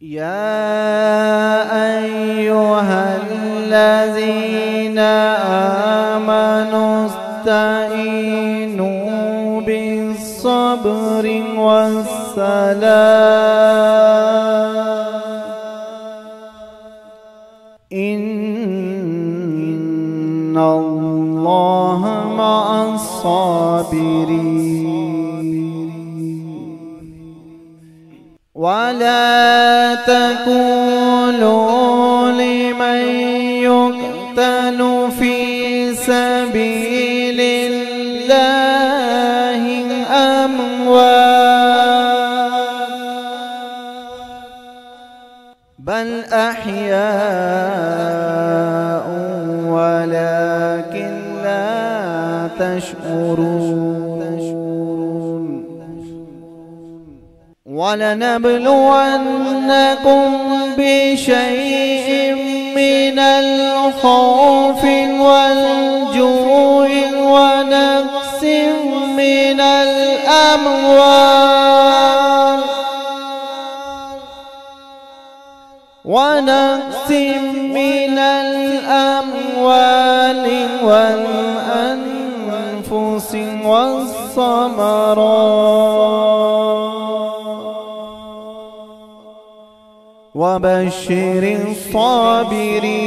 يا أيها الذين آمنوا استعينوا بالصبر والصلاة إن الله مع الصابرين. ولا تقولوا لمن يقتل في سبيل الله أموات بل أحياء ولكن لا تشعرون. ولنبلونكم بشيء من الخوف والجوع ونقص من الأموال والأنفس والثمرات وبشر الصابرين.